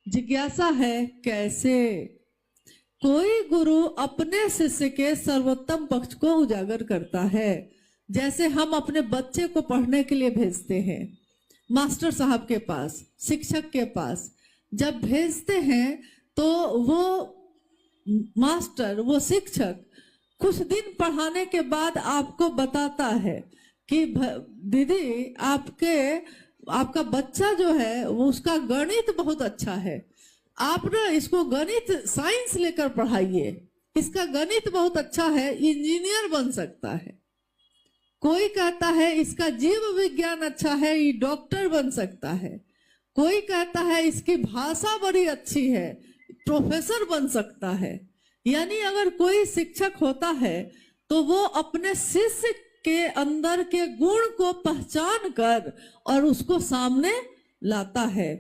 जिज्ञासा है कैसे कोई गुरु अपने शिष्य के सर्वोत्तम पक्ष को उजागर करता है। जैसे हम अपने बच्चे को पढ़ने के लिए भेजते हैं मास्टर साहब के पास, शिक्षक के पास, जब भेजते हैं तो वो मास्टर, वो शिक्षक कुछ दिन पढ़ाने के बाद आपको बताता है कि दीदी आपका बच्चा जो है वो उसका गणित बहुत अच्छा है, आप ना इसको गणित साइंस लेकर पढ़ाइए, इसका गणित बहुत अच्छा है, इंजीनियर बन सकता है। कोई कहता है इसका जीव विज्ञान अच्छा है, ये डॉक्टर बन सकता है। कोई कहता है इसकी भाषा बड़ी अच्छी है, प्रोफेसर बन सकता है। यानी अगर कोई शिक्षक होता है तो वो अपने शिष्य के अंदर के गुण को पहचान कर और उसको सामने लाता है।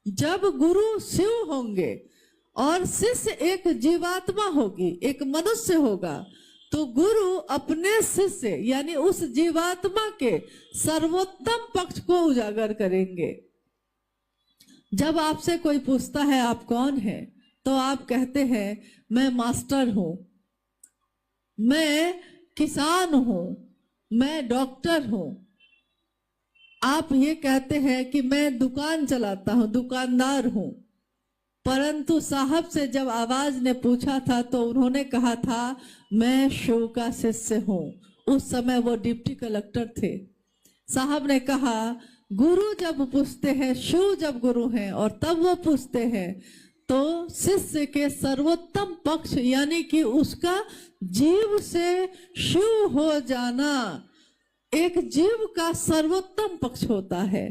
जब गुरु शिव होंगे और शिष्य एक जीवात्मा होगी, एक मनुष्य होगा, तो गुरु अपने शिष्य यानी उस जीवात्मा के सर्वोत्तम पक्ष को उजागर करेंगे। जब आपसे कोई पूछता है आप कौन हैं, तो आप कहते हैं मैं मास्टर हूं, मैं किसान हूं, मैं डॉक्टर हूं। आप ये कहते हैं कि मैं दुकान चलाता हूं, दुकानदार हूं। परंतु साहब से जब आवाज ने पूछा था तो उन्होंने कहा था मैं शिव का शिष्य हूं। उस समय वो डिप्टी कलेक्टर थे। साहब ने कहा गुरु जब पूछते हैं, शिव जब गुरु हैं और तब वो पूछते हैं, तो शिष्य के सर्वोत्तम पक्ष यानी कि उसका जीव से शिव हो जाना एक जीव का सर्वोत्तम पक्ष होता है।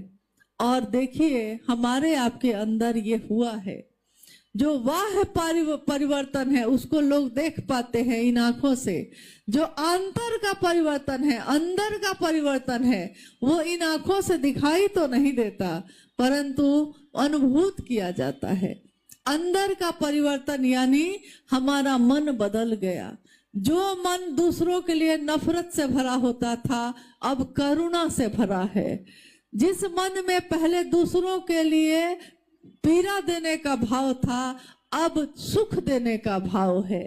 और देखिए हमारे आपके अंदर ये हुआ है, जो बाह्य परिवर्तन है उसको लोग देख पाते हैं इन आंखों से, जो अंतर का परिवर्तन है, अंदर का परिवर्तन है, वो इन आंखों से दिखाई तो नहीं देता परंतु अनुभूत किया जाता है। अंदर का परिवर्तन यानी हमारा मन बदल गया। जो मन दूसरों के लिए नफरत से भरा होता था अब करुणा से भरा है। जिस मन में पहले दूसरों के लिए पीड़ा देने का भाव था अब सुख देने का भाव है।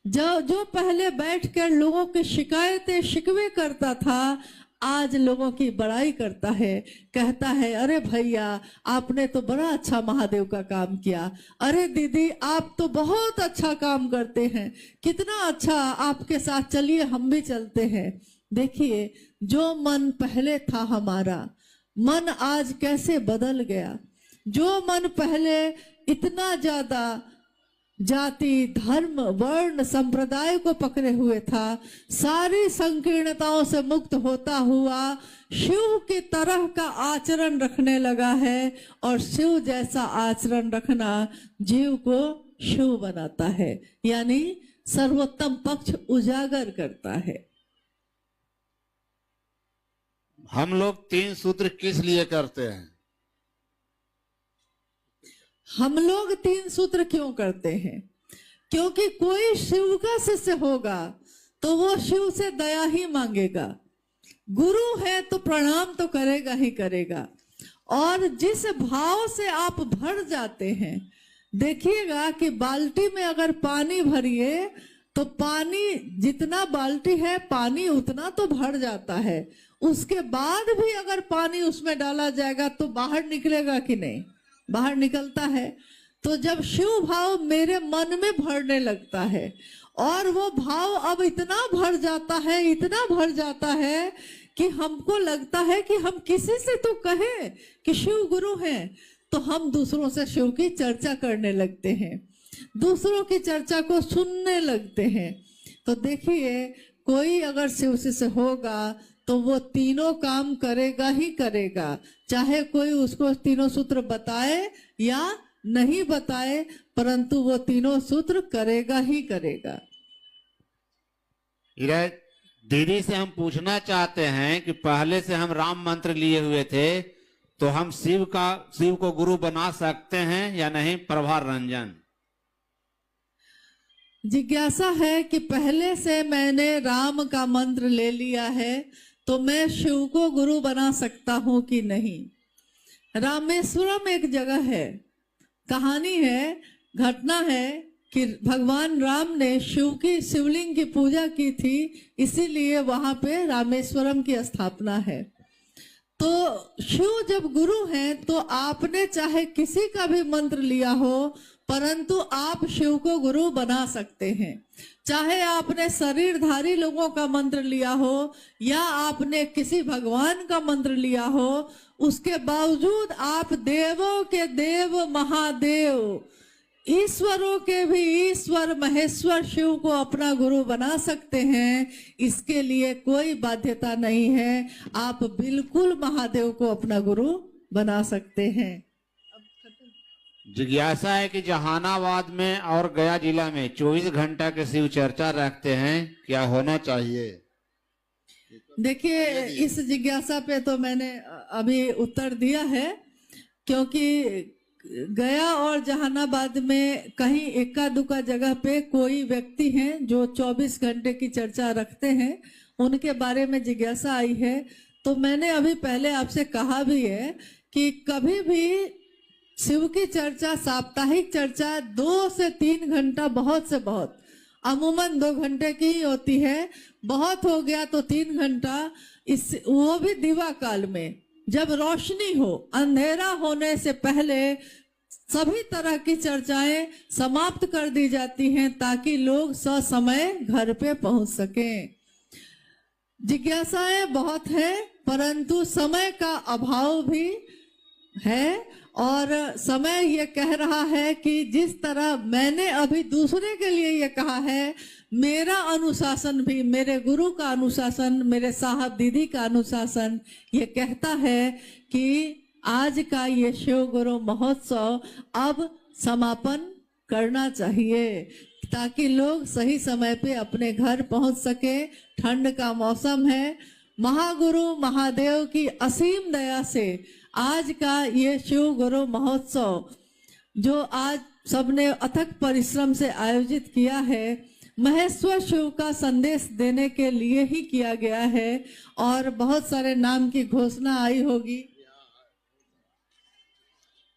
जो पहले बैठकर लोगों की शिकायतें शिकवे करता था आज लोगों की बड़ाई करता है, कहता है अरे भैया आपने तो बड़ा अच्छा महादेव का काम किया, अरे दीदी आप तो बहुत अच्छा काम करते हैं, कितना अच्छा, आपके साथ चलिए हम भी चलते हैं। देखिए जो मन पहले था हमारा मन आज कैसे बदल गया। जो मन पहले इतना ज्यादा जाति धर्म वर्ण संप्रदाय को पकड़े हुए था, सारी संकीर्णताओं से मुक्त होता हुआ शिव की तरह का आचरण रखने लगा है। और शिव जैसा आचरण रखना जीव को शिव बनाता है, यानी सर्वोत्तम पक्ष उजागर करता है। हम लोग 3 सूत्र किस लिए करते हैं? हम लोग 3 सूत्र क्यों करते हैं? क्योंकि कोई शिव का शिष्य होगा तो वो शिव से दया ही मांगेगा। गुरु है तो प्रणाम तो करेगा ही करेगा। और जिस भाव से आप भर जाते हैं, देखिएगा कि बाल्टी में अगर पानी भरिए तो पानी जितना बाल्टी है पानी उतना तो भर जाता है, उसके बाद भी अगर पानी उसमें डाला जाएगा तो बाहर निकलेगा कि नहीं? बाहर निकलता है। तो जब शिव भाव मेरे मन में भरने लगता है और वो भाव अब इतना भर जाता है, इतना भर जाता है कि हमको लगता है कि हम किसी से तो कहें कि शिव गुरु हैं, तो हम दूसरों से शिव की चर्चा करने लगते हैं, दूसरों की चर्चा को सुनने लगते हैं। तो देखिए कोई अगर शिव से होगा तो वो तीनों काम करेगा ही करेगा, चाहे कोई उसको तीनों सूत्र बताए या नहीं बताए, परंतु वो तीनों सूत्र करेगा ही करेगा। दीदी से हम पूछना चाहते हैं कि पहले से हम राम मंत्र लिए हुए थे तो हम शिव को गुरु बना सकते हैं या नहीं? प्रभा रंजन जिज्ञासा है कि पहले से मैंने राम का मंत्र ले लिया है तो मैं शिव को गुरु बना सकता हूं कि नहीं। रामेश्वरम एक जगह है, कहानी है, घटना है कि भगवान राम ने शिव की शिवलिंग की पूजा की थी, इसीलिए वहां पे रामेश्वरम की स्थापना है। तो शिव जब गुरु हैं तो आपने चाहे किसी का भी मंत्र लिया हो, परंतु आप शिव को गुरु बना सकते हैं। चाहे आपने शरीरधारी लोगों का मंत्र लिया हो या आपने किसी भगवान का मंत्र लिया हो, उसके बावजूद आप देवों के देव महादेव, ईश्वरों के भी ईश्वर महेश्वर शिव को अपना गुरु बना सकते हैं। इसके लिए कोई बाध्यता नहीं है, आप बिल्कुल महादेव को अपना गुरु बना सकते हैं। जिज्ञासा है कि जहानाबाद में और गया जिला में 24 घंटा के शिव चर्चा रखते हैं, क्या होना चाहिए? देखिए, इस जिज्ञासा पे तो मैंने अभी उत्तर दिया है, क्योंकि गया और जहानाबाद में कहीं एका दुका जगह पे कोई व्यक्ति हैं जो 24 घंटे की चर्चा रखते हैं, उनके बारे में जिज्ञासा आई है। तो मैंने अभी पहले आपसे कहा भी है कि कभी भी शिव की चर्चा, साप्ताहिक चर्चा 2 से 3 घंटा, बहुत से बहुत, अमूमन 2 घंटे की ही होती है, बहुत हो गया तो 3 घंटा, इस वो भी दिवा काल में, जब रोशनी हो, अंधेरा होने से पहले सभी तरह की चर्चाएं समाप्त कर दी जाती हैं ताकि लोग ससमय घर पे पहुंच सकें। जिज्ञासाएं बहुत है, परंतु समय का अभाव भी है, और समय ये कह रहा है कि जिस तरह मैंने अभी दूसरे के लिए ये कहा है, मेरा अनुशासन भी, मेरे गुरु का अनुशासन, मेरे साहब दीदी का अनुशासन ये कहता है कि आज का ये शिव गुरु महोत्सव अब समापन करना चाहिए, ताकि लोग सही समय पे अपने घर पहुंच सके। ठंड का मौसम है, महागुरु महादेव की असीम दया से आज का ये शिव गुरु महोत्सव जो आज सबने अथक परिश्रम से आयोजित किया है, महेश्वर शिव का संदेश देने के लिए ही किया गया है। और बहुत सारे नाम की घोषणा आई होगी,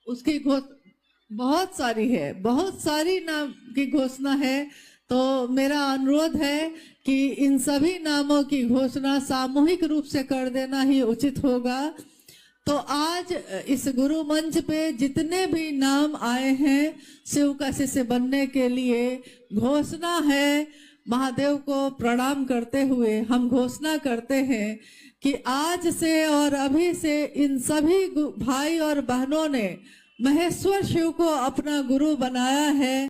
उसकी बहुत सारी है, बहुत सारी नाम की घोषणा है। तो मेरा अनुरोध है कि इन सभी नामों की घोषणा सामूहिक रूप से कर देना ही उचित होगा। तो आज इस गुरु मंच पे जितने भी नाम आए हैं शिव का शिष्य बनने के लिए, घोषणा है, महादेव को प्रणाम करते हुए हम घोषणा करते हैं कि आज से और अभी से इन सभी भाई और बहनों ने महेश्वर शिव को अपना गुरु बनाया है।